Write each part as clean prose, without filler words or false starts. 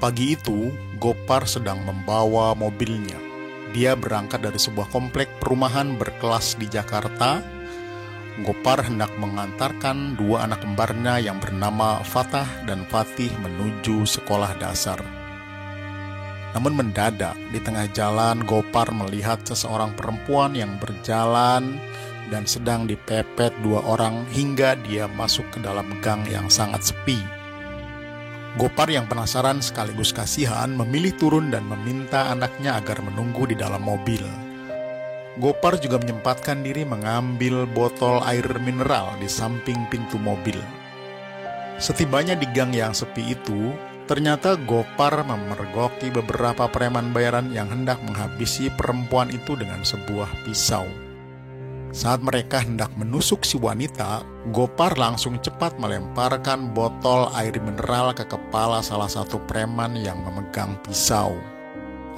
Pagi itu, Gopar sedang membawa mobilnya. Dia berangkat dari sebuah komplek perumahan berkelas di Jakarta. Gopar hendak mengantarkan dua anak kembarnya yang bernama Fatah dan Fatih menuju sekolah dasar. Namun mendadak di tengah jalan Gopar melihat seseorang perempuan yang berjalan dan sedang dipepet dua orang hingga dia masuk ke dalam gang yang sangat sepi. Gopar yang penasaran sekaligus kasihan memilih turun dan meminta anaknya agar menunggu di dalam mobil. Gopar juga menyempatkan diri mengambil botol air mineral di samping pintu mobil. Setibanya di gang yang sepi itu, ternyata Gopar memergoki beberapa preman bayaran yang hendak menghabisi perempuan itu dengan sebuah pisau. Saat mereka hendak menusuk si wanita, Gopar langsung cepat melemparkan botol air mineral ke kepala salah satu preman yang memegang pisau.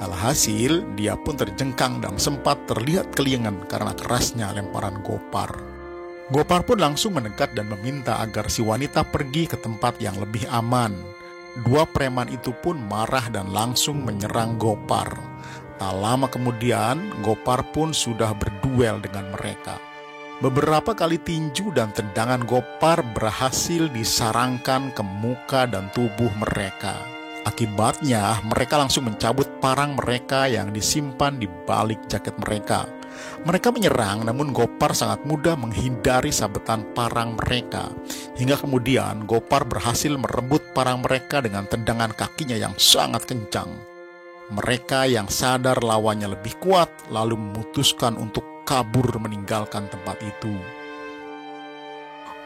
Alhasil, dia pun terjengkang dan sempat terlihat kelingan karena kerasnya lemparan Gopar. Gopar pun langsung mendekat dan meminta agar si wanita pergi ke tempat yang lebih aman. Dua preman itu pun marah dan langsung menyerang Gopar. Tak lama kemudian, Gopar pun sudah berduel dengan mereka. Beberapa kali tinju dan tendangan Gopar berhasil disarangkan ke muka dan tubuh mereka. Akibatnya, mereka langsung mencabut parang mereka yang disimpan di balik jaket mereka. Mereka menyerang, namun Gopar sangat mudah menghindari sabetan parang mereka. Hingga kemudian, Gopar berhasil merebut parang mereka dengan tendangan kakinya yang sangat kencang. Mereka yang sadar lawannya lebih kuat lalu memutuskan untuk kabur meninggalkan tempat itu.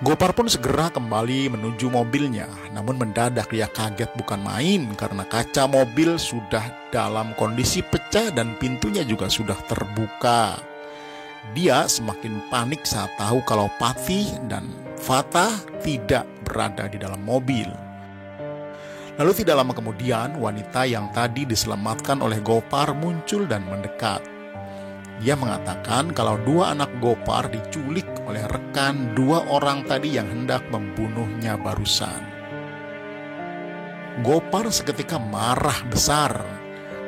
Gopar pun segera kembali menuju mobilnya, namun mendadak dia kaget bukan main karena kaca mobil sudah dalam kondisi pecah dan pintunya juga sudah terbuka. Dia semakin panik saat tahu kalau Fatih dan Fatah tidak berada di dalam mobil. Lalu tidak lama kemudian, wanita yang tadi diselamatkan oleh Gopar muncul dan mendekat. Dia mengatakan kalau dua anak Gopar diculik oleh rekan dua orang tadi yang hendak membunuhnya barusan. Gopar seketika marah besar.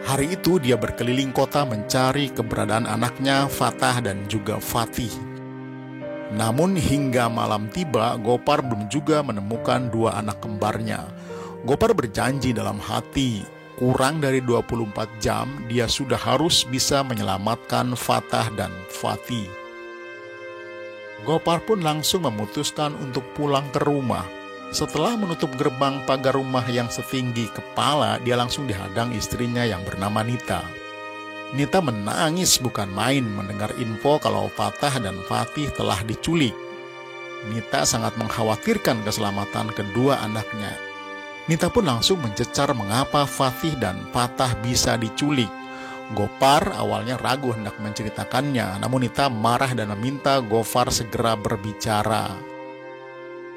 Hari itu dia berkeliling kota mencari keberadaan anaknya Fatah dan juga Fatih. Namun hingga malam tiba, Gopar belum juga menemukan dua anak kembarnya. Gopar berjanji dalam hati, kurang dari 24 jam dia sudah harus bisa menyelamatkan Fatah dan Fatih. Gopar pun langsung memutuskan untuk pulang ke rumah. Setelah menutup gerbang pagar rumah yang setinggi kepala, dia langsung dihadang istrinya yang bernama Nita. Nita menangis bukan main mendengar info kalau Fatah dan Fatih telah diculik. Nita sangat mengkhawatirkan keselamatan kedua anaknya. Nita pun langsung mencecar mengapa Fatih dan Fatah bisa diculik. Gopar awalnya ragu hendak menceritakannya, namun Nita marah dan meminta Gopar segera berbicara.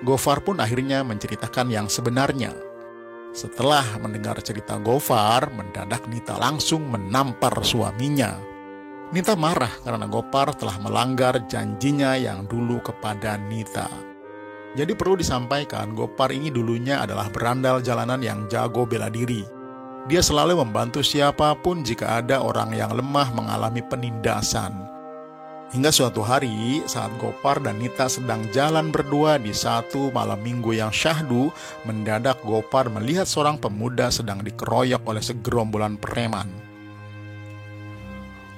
Gopar pun akhirnya menceritakan yang sebenarnya. Setelah mendengar cerita Gopar, mendadak Nita langsung menampar suaminya. Nita marah karena Gopar telah melanggar janjinya yang dulu kepada Nita. Jadi perlu disampaikan, Gopar ini dulunya adalah berandal jalanan yang jago bela diri. Dia selalu membantu siapapun jika ada orang yang lemah mengalami penindasan. Hingga suatu hari, saat Gopar dan Nita sedang jalan berdua di satu malam minggu yang syahdu, mendadak Gopar melihat seorang pemuda sedang dikeroyok oleh segerombolan preman.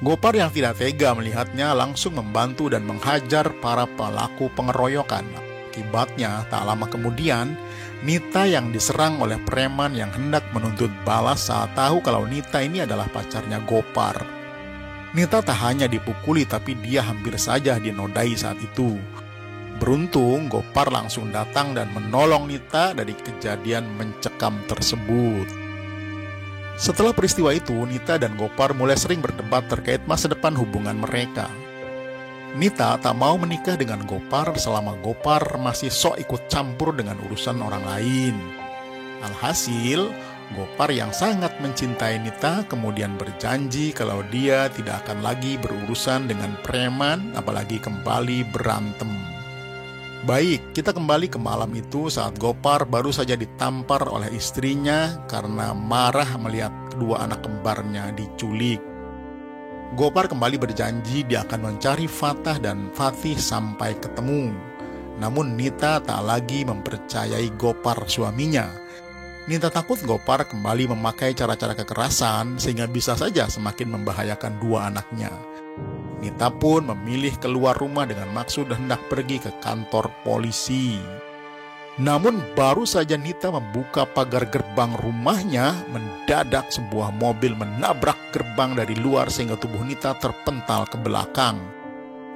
Gopar yang tidak tega melihatnya langsung membantu dan menghajar para pelaku pengeroyokan. Akibatnya, tak lama kemudian, Nita yang diserang oleh preman yang hendak menuntut balas saat tahu kalau Nita ini adalah pacarnya Gopar. Nita tak hanya dipukuli, tapi dia hampir saja dinodai saat itu. Beruntung, Gopar langsung datang dan menolong Nita dari kejadian mencekam tersebut. Setelah peristiwa itu, Nita dan Gopar mulai sering berdebat terkait masa depan hubungan mereka. Nita tak mau menikah dengan Gopar selama Gopar masih sok ikut campur dengan urusan orang lain. Alhasil, Gopar yang sangat mencintai Nita kemudian berjanji kalau dia tidak akan lagi berurusan dengan preman, apalagi kembali berantem. Baik, kita kembali ke malam itu saat Gopar baru saja ditampar oleh istrinya karena marah melihat kedua anak kembarnya diculik. Gopar kembali berjanji dia akan mencari Fatah dan Fatih sampai ketemu. Namun Nita tak lagi mempercayai Gopar suaminya. Nita takut Gopar kembali memakai cara-cara kekerasan sehingga bisa saja semakin membahayakan dua anaknya. Nita pun memilih keluar rumah dengan maksud hendak pergi ke kantor polisi. Namun baru saja Nita membuka pagar gerbang rumahnya, mendadak sebuah mobil menabrak gerbang dari luar sehingga tubuh Nita terpental ke belakang.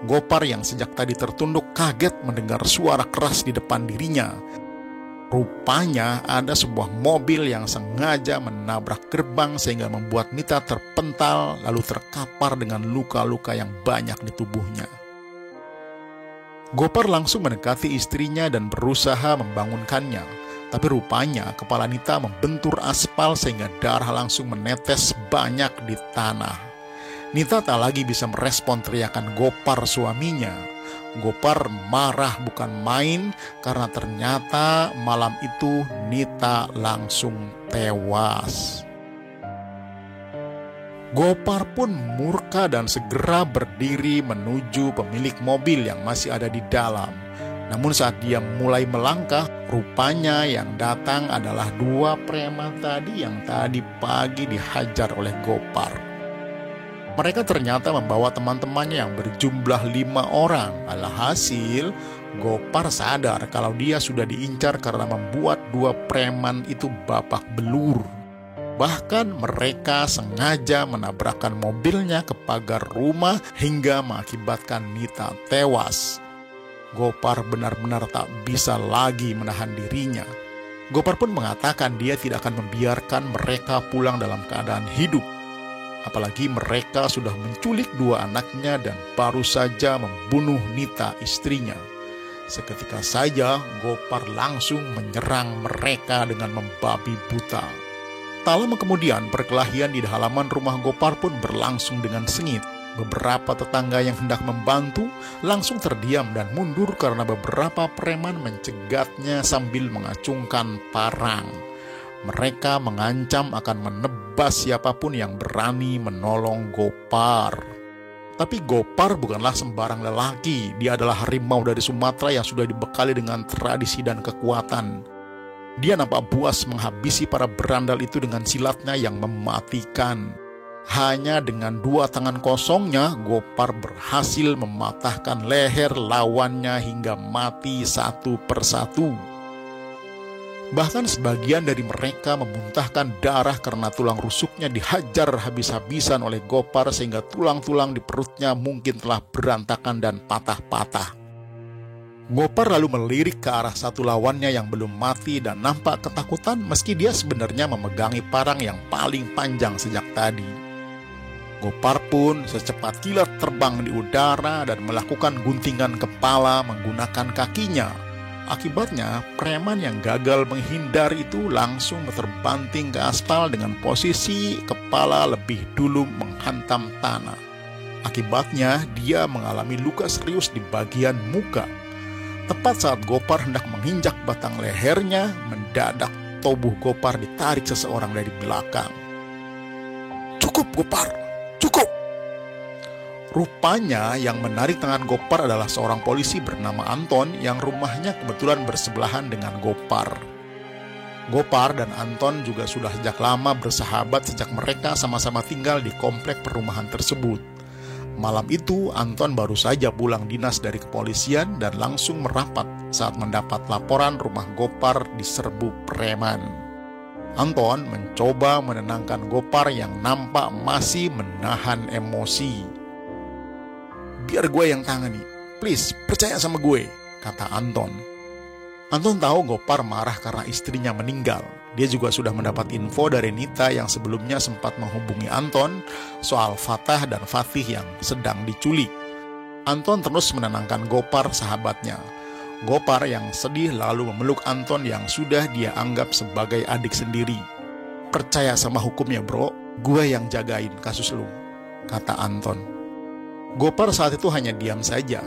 Gopar yang sejak tadi tertunduk kaget mendengar suara keras di depan dirinya. Rupanya ada sebuah mobil yang sengaja menabrak gerbang sehingga membuat Nita terpental lalu terkapar dengan luka-luka yang banyak di tubuhnya. Gopar langsung mendekati istrinya dan berusaha membangunkannya. Tapi rupanya kepala Nita membentur aspal sehingga darah langsung menetes banyak di tanah. Nita tak lagi bisa merespon teriakan Gopar suaminya. Gopar marah bukan main karena ternyata malam itu Nita langsung tewas. Gopar pun murka dan segera berdiri menuju pemilik mobil yang masih ada di dalam. Namun saat dia mulai melangkah, rupanya yang datang adalah dua preman tadi yang tadi pagi dihajar oleh Gopar. Mereka ternyata membawa teman-temannya yang berjumlah 5 orang. Alhasil, Gopar sadar kalau dia sudah diincar karena membuat dua preman itu babak belur. Bahkan mereka sengaja menabrakkan mobilnya ke pagar rumah hingga mengakibatkan Nita tewas. Gopar benar-benar tak bisa lagi menahan dirinya. Gopar pun mengatakan dia tidak akan membiarkan mereka pulang dalam keadaan hidup. Apalagi mereka sudah menculik dua anaknya dan baru saja membunuh Nita istrinya. Seketika saja Gopar langsung menyerang mereka dengan membabi buta. Tak lama kemudian perkelahian di halaman rumah Gopar pun berlangsung dengan sengit. Beberapa tetangga yang hendak membantu langsung terdiam dan mundur karena beberapa preman mencegatnya sambil mengacungkan parang. Mereka mengancam akan menebas siapapun yang berani menolong Gopar. Tapi Gopar bukanlah sembarang lelaki. Dia adalah harimau dari Sumatera yang sudah dibekali dengan tradisi dan kekuatan. Dia nampak buas menghabisi para berandal itu dengan silatnya yang mematikan. Hanya dengan 2 tangan kosongnya, Gopar berhasil mematahkan leher lawannya hingga mati satu persatu. Bahkan sebagian dari mereka memuntahkan darah karena tulang rusuknya dihajar habis-habisan oleh Gopar sehingga tulang-tulang di perutnya mungkin telah berantakan dan patah-patah. Gopar lalu melirik ke arah satu lawannya yang belum mati dan nampak ketakutan meski dia sebenarnya memegangi parang yang paling panjang sejak tadi. Gopar pun secepat kilat terbang di udara dan melakukan guntingan kepala menggunakan kakinya. Akibatnya, preman yang gagal menghindar itu langsung terbanting ke aspal dengan posisi kepala lebih dulu menghantam tanah. Akibatnya, dia mengalami luka serius di bagian muka. Tepat saat Gopar hendak menginjak batang lehernya, mendadak tubuh Gopar ditarik seseorang dari belakang. "Cukup, Gopar! Cukup!" Rupanya yang menarik tangan Gopar adalah seorang polisi bernama Anton yang rumahnya kebetulan bersebelahan dengan Gopar. Gopar dan Anton juga sudah sejak lama bersahabat sejak mereka sama-sama tinggal di komplek perumahan tersebut. Malam itu Anton baru saja pulang dinas dari kepolisian dan langsung merapat saat mendapat laporan rumah Gopar diserbu preman. Anton mencoba menenangkan Gopar yang nampak masih menahan emosi. "Biar gue yang tangani, please percaya sama gue," kata Anton. Anton tahu Gopar marah karena istrinya meninggal. Dia juga sudah mendapat info dari Nita yang sebelumnya sempat menghubungi Anton soal Fatah dan Fatih yang sedang diculik. Anton terus menenangkan Gopar sahabatnya. Gopar yang sedih lalu memeluk Anton yang sudah dia anggap sebagai adik sendiri. "Percaya sama hukumnya bro, gue yang jagain kasus lu," kata Anton. Gopar saat itu hanya diam saja.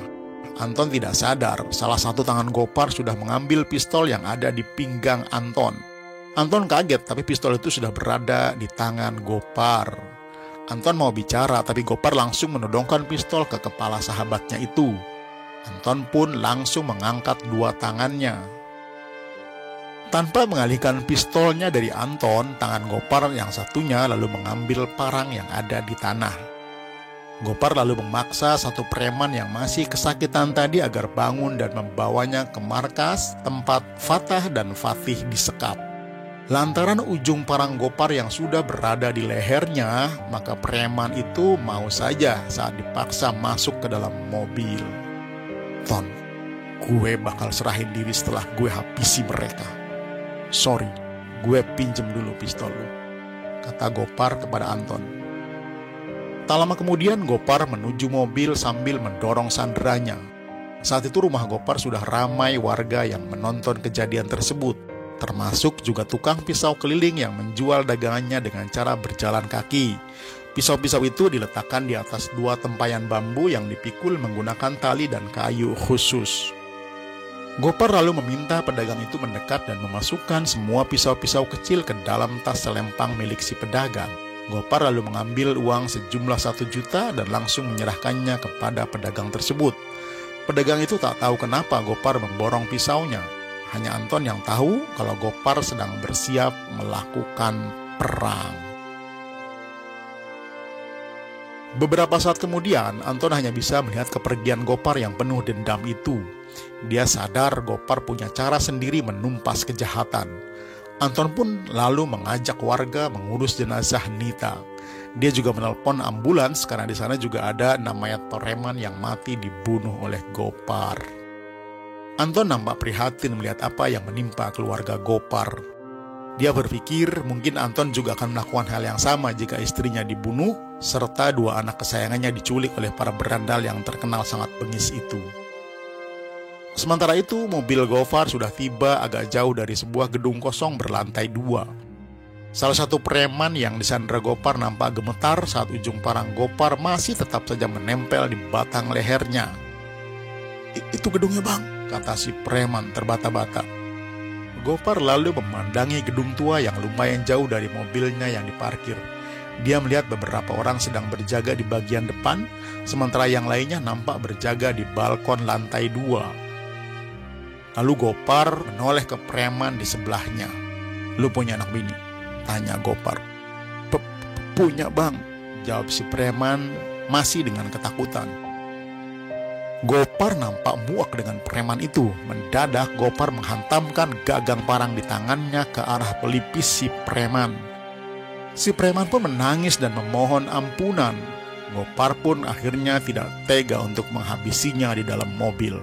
Anton tidak sadar, salah satu tangan Gopar sudah mengambil pistol yang ada di pinggang Anton. Anton kaget, tapi pistol itu sudah berada di tangan Gopar. Anton mau bicara, tapi Gopar langsung menodongkan pistol ke kepala sahabatnya itu. Anton pun langsung mengangkat dua tangannya. Tanpa mengalihkan pistolnya dari Anton, tangan Gopar yang satunya lalu mengambil parang yang ada di tanah. Gopar lalu memaksa satu preman yang masih kesakitan tadi agar bangun dan membawanya ke markas tempat Fatah dan Fatih disekap. Lantaran ujung parang Gopar yang sudah berada di lehernya, maka preman itu mau saja saat dipaksa masuk ke dalam mobil. Ton, gue bakal serahin diri setelah gue habisi mereka. Sorry, gue pinjem dulu pistol lu, kata Gopar kepada Anton. Tak lama kemudian Gopar menuju mobil sambil mendorong sanderanya. Saat itu rumah Gopar sudah ramai warga yang menonton kejadian tersebut, termasuk juga tukang pisau keliling yang menjual dagangannya dengan cara berjalan kaki. Pisau-pisau itu diletakkan di atas dua tempayan bambu yang dipikul menggunakan tali dan kayu khusus. Gopar lalu meminta pedagang itu mendekat dan memasukkan semua pisau-pisau kecil ke dalam tas selempang milik si pedagang. Gopar lalu mengambil uang sejumlah 1 juta dan langsung menyerahkannya kepada pedagang tersebut. Pedagang itu tak tahu kenapa Gopar memborong pisaunya. Hanya Anton yang tahu kalau Gopar sedang bersiap melakukan perang. Beberapa saat kemudian, Anton hanya bisa melihat kepergian Gopar yang penuh dendam itu. Dia sadar Gopar punya cara sendiri menumpas kejahatan. Anton pun lalu mengajak warga mengurus jenazah Nita. Dia juga menelpon ambulans karena di sana juga ada 6 mayat preman yang mati dibunuh oleh Gopar. Anton nampak prihatin melihat apa yang menimpa keluarga Gopar. Dia berpikir mungkin Anton juga akan melakukan hal yang sama jika istrinya dibunuh, serta 2 anak kesayangannya diculik oleh para berandal yang terkenal sangat bengis itu. Sementara itu, mobil Gopar sudah tiba agak jauh dari sebuah gedung kosong berlantai 2. Salah satu preman yang disandra Gopar nampak gemetar saat ujung parang Gopar masih tetap saja menempel di batang lehernya. Itu gedungnya bang, kata si preman terbata-bata. Gopar lalu memandangi gedung tua yang lumayan jauh dari mobilnya yang diparkir. Dia melihat beberapa orang sedang berjaga di bagian depan, sementara yang lainnya nampak berjaga di balkon lantai 2. Lalu Gopar menoleh ke preman di sebelahnya. Lu punya anak bini? Tanya Gopar. Punya bang, jawab si preman masih dengan ketakutan. Gopar nampak muak dengan preman itu. Mendadak Gopar menghantamkan gagang parang di tangannya ke arah pelipis si preman. Si preman pun menangis dan memohon ampunan. Gopar pun akhirnya tidak tega untuk menghabisinya di dalam mobil.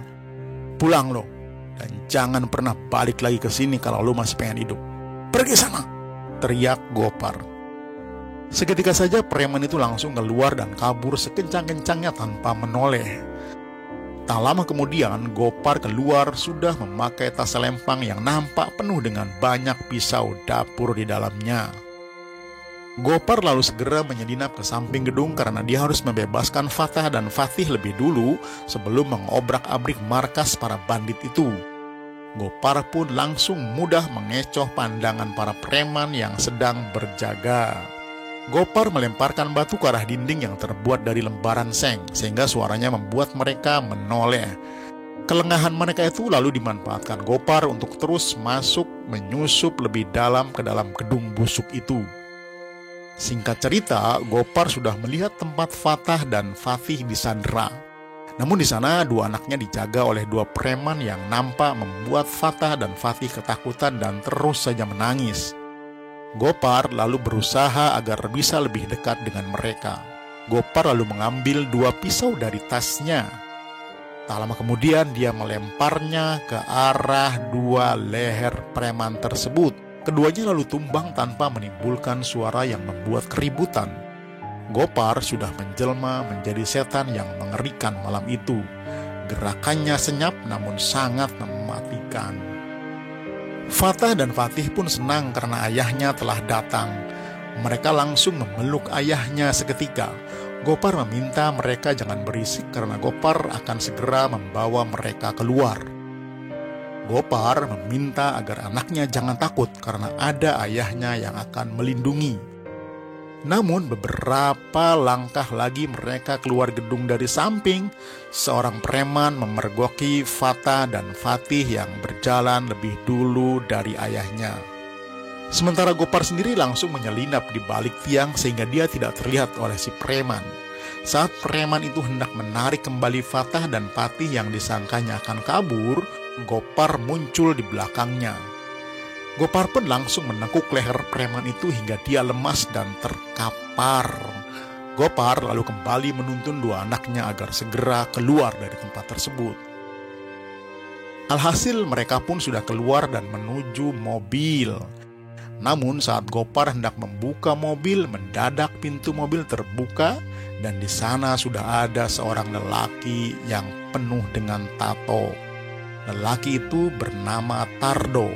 Pulang lo, dan jangan pernah balik lagi ke sini kalau lu masih pengen hidup. Pergi sana, teriak Gopar. Seketika saja preman itu langsung keluar dan kabur sekencang-kencangnya tanpa menoleh. Tak lama kemudian Gopar keluar sudah memakai tas selempang yang nampak penuh dengan banyak pisau dapur di dalamnya. Gopar lalu segera menyelinap ke samping gedung karena dia harus membebaskan Fatah dan Fatih lebih dulu sebelum mengobrak-abrik markas para bandit itu. Gopar pun langsung mudah mengecoh pandangan para preman yang sedang berjaga. Gopar melemparkan batu ke arah dinding yang terbuat dari lembaran seng sehingga suaranya membuat mereka menoleh. Kelengahan mereka itu lalu dimanfaatkan Gopar untuk terus masuk menyusup lebih dalam ke dalam gedung busuk itu. Singkat cerita, Gopar sudah melihat tempat Fatah dan Fatih disandra. Namun di sana 2 anaknya dijaga oleh 2 preman yang nampak membuat Fatah dan Fatih ketakutan dan terus saja menangis. Gopar lalu berusaha agar bisa lebih dekat dengan mereka. Gopar lalu mengambil 2 pisau dari tasnya. Tak lama kemudian dia melemparnya ke arah 2 leher preman tersebut. Keduanya lalu tumbang tanpa menimbulkan suara yang membuat keributan. Gopar sudah menjelma menjadi setan yang mengerikan malam itu. Gerakannya senyap namun sangat mematikan. Fatah dan Fatih pun senang karena ayahnya telah datang. Mereka langsung memeluk ayahnya seketika. Gopar meminta mereka jangan berisik karena Gopar akan segera membawa mereka keluar. Gopar meminta agar anaknya jangan takut karena ada ayahnya yang akan melindungi. Namun beberapa langkah lagi mereka keluar gedung dari samping, seorang preman memergoki Fatah dan Fatih yang berjalan lebih dulu dari ayahnya. Sementara Gopar sendiri langsung menyelinap di balik tiang sehingga dia tidak terlihat oleh si preman. Saat preman itu hendak menarik kembali Fatah dan Fatih yang disangkanya akan kabur, Gopar muncul di belakangnya. Gopar pun langsung menekuk leher preman itu hingga dia lemas dan terkapar. Gopar lalu kembali menuntun dua anaknya agar segera keluar dari tempat tersebut. Alhasil mereka pun sudah keluar dan menuju mobil. Namun saat Gopar hendak membuka mobil, mendadak pintu mobil terbuka dan di sana sudah ada seorang lelaki yang penuh dengan tato. Lelaki itu bernama Tardo.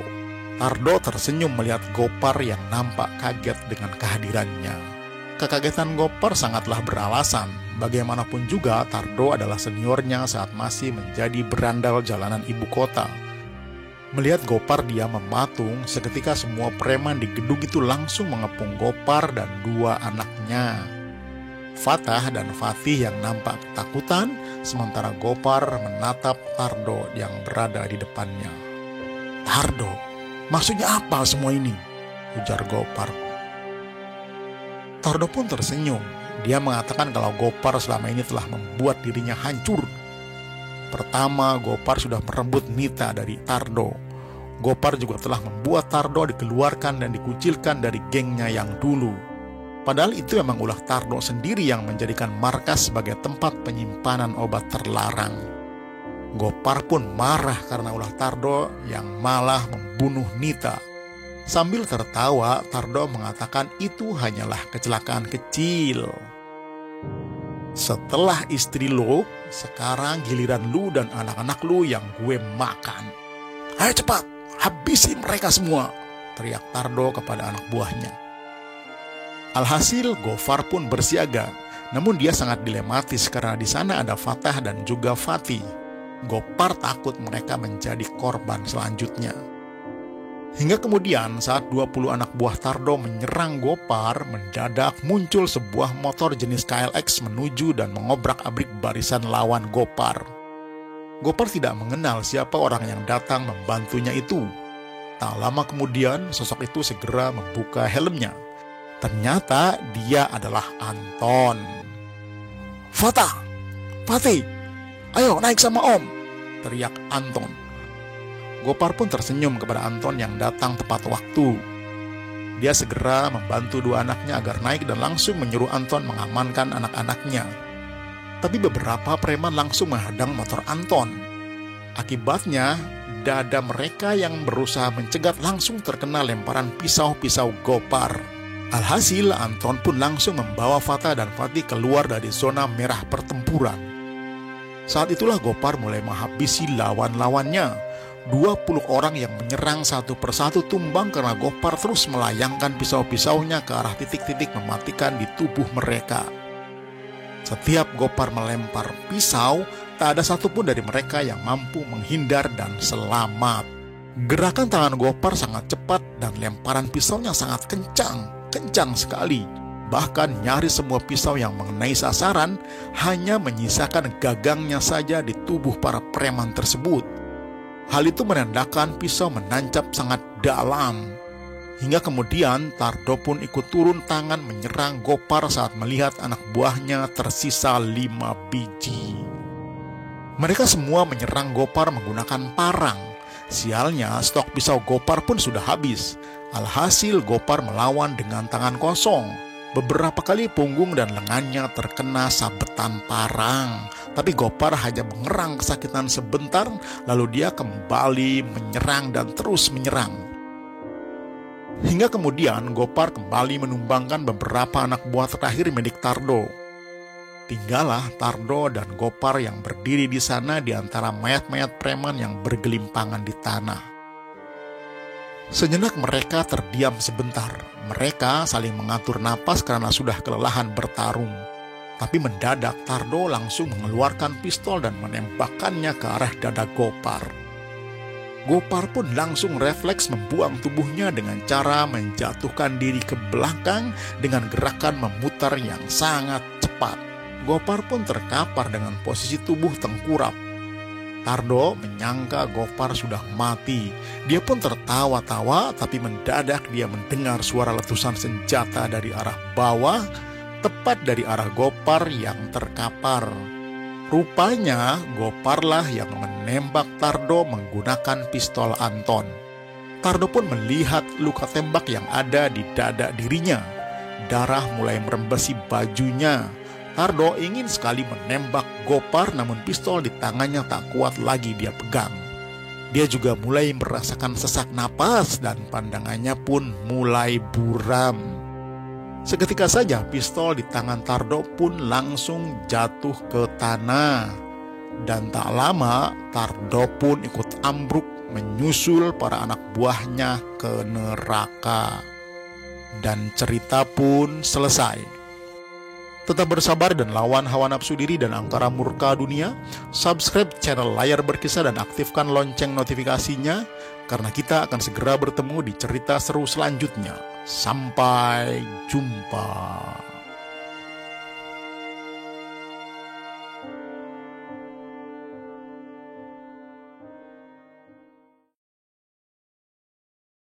Tardo tersenyum melihat Gopar yang nampak kaget dengan kehadirannya. Kekagetan Gopar sangatlah beralasan. Bagaimanapun juga Tardo adalah seniornya saat masih menjadi berandal jalanan ibu kota. Melihat Gopar dia mematung, seketika semua preman di gedung itu langsung mengepung Gopar dan dua anaknya. Fatah dan Fatih yang nampak ketakutan, sementara Gopar menatap Tardo yang berada di depannya. "Tardo, maksudnya apa semua ini?" ujar Gopar. Tardo pun tersenyum. Dia mengatakan kalau Gopar selama ini telah membuat dirinya hancur. Pertama, Gopar sudah merebut Nita dari Tardo. Gopar juga telah membuat Tardo dikeluarkan dan dikucilkan dari gengnya yang dulu. Padahal itu memang ulah Tardo sendiri yang menjadikan markas sebagai tempat penyimpanan obat terlarang. Gopar pun marah karena ulah Tardo yang malah membunuh Nita. Sambil tertawa, Tardo mengatakan itu hanyalah kecelakaan kecil. "Setelah istri lo, sekarang giliran lu dan anak-anak lu yang gue makan. Ayo cepat, habisi mereka semua," teriak Tardo kepada anak buahnya. Alhasil Gopar pun bersiaga, namun dia sangat dilematis karena di sana ada Fatah dan juga Fatih. Gopar takut mereka menjadi korban selanjutnya. Hingga kemudian saat 20 anak buah Tardo menyerang Gopar, mendadak muncul sebuah motor jenis KLX menuju dan mengobrak-abrik barisan lawan Gopar. Gopar tidak mengenal siapa orang yang datang membantunya itu. Tak lama kemudian sosok itu segera membuka helmnya. Ternyata dia adalah Anton. "Fatah, Fatih, ayo naik sama Om," teriak Anton. Gopar pun tersenyum kepada Anton yang datang tepat waktu. Dia segera membantu dua anaknya agar naik dan langsung menyuruh Anton mengamankan anak-anaknya. Tapi beberapa preman langsung menghadang motor Anton. Akibatnya, dada mereka yang berusaha mencegat langsung terkena lemparan pisau-pisau Gopar. Alhasil, Anton pun langsung membawa Fatah dan Fatih keluar dari zona merah pertempuran. Saat itulah Gopar mulai menghabisi lawan-lawannya. 20 orang yang menyerang satu persatu tumbang karena Gopar terus melayangkan pisau-pisaunya ke arah titik-titik mematikan di tubuh mereka. Setiap Gopar melempar pisau, tak ada satupun dari mereka yang mampu menghindar dan selamat. Gerakan tangan Gopar sangat cepat dan lemparan pisaunya sangat kencang sekali. Bahkan nyaris semua pisau yang mengenai sasaran hanya menyisakan gagangnya saja di tubuh para preman tersebut. Hal itu menandakan pisau menancap sangat dalam. Hingga kemudian Tardo pun ikut turun tangan menyerang Gopar saat melihat anak buahnya tersisa 5 biji. Mereka semua menyerang Gopar menggunakan parang. Sialnya, stok pisau Gopar pun sudah habis. Alhasil Gopar melawan dengan tangan kosong. Beberapa kali punggung dan lengannya terkena sabetan parang. Tapi Gopar hanya mengerang kesakitan sebentar, lalu dia kembali menyerang dan terus menyerang. Hingga kemudian Gopar kembali menumbangkan beberapa anak buah terakhir milik Tardo. Tinggallah Tardo dan Gopar yang berdiri di sana di antara mayat-mayat preman yang bergelimpangan di tanah. Sejenak mereka terdiam sebentar. Mereka saling mengatur napas karena sudah kelelahan bertarung. Tapi mendadak Tardo langsung mengeluarkan pistol dan menembakkannya ke arah dada Gopar. Gopar pun langsung refleks membuang tubuhnya dengan cara menjatuhkan diri ke belakang dengan gerakan memutar yang sangat cepat. Gopar pun terkapar dengan posisi tubuh tengkurap. Tardo menyangka Gopar sudah mati. Dia pun tertawa-tawa, tapi mendadak dia mendengar suara letusan senjata dari arah bawah, tepat dari arah Gopar yang terkapar. Rupanya Goparlah yang menembak Tardo menggunakan pistol Anton. Tardo pun melihat luka tembak yang ada di dada dirinya. Darah mulai merembesi bajunya. Tardo ingin sekali menembak Gopar, namun pistol di tangannya tak kuat lagi dia pegang. Dia juga mulai merasakan sesak napas dan pandangannya pun mulai buram. Seketika saja pistol di tangan Tardo pun langsung jatuh ke tanah. Dan tak lama Tardo pun ikut ambruk menyusul para anak buahnya ke neraka. Dan cerita pun selesai. Tetap bersabar dan lawan hawa nafsu diri dan angkara murka dunia. Subscribe channel Layar Berkisah dan aktifkan lonceng notifikasinya, karena kita akan segera bertemu di cerita seru selanjutnya. Sampai jumpa.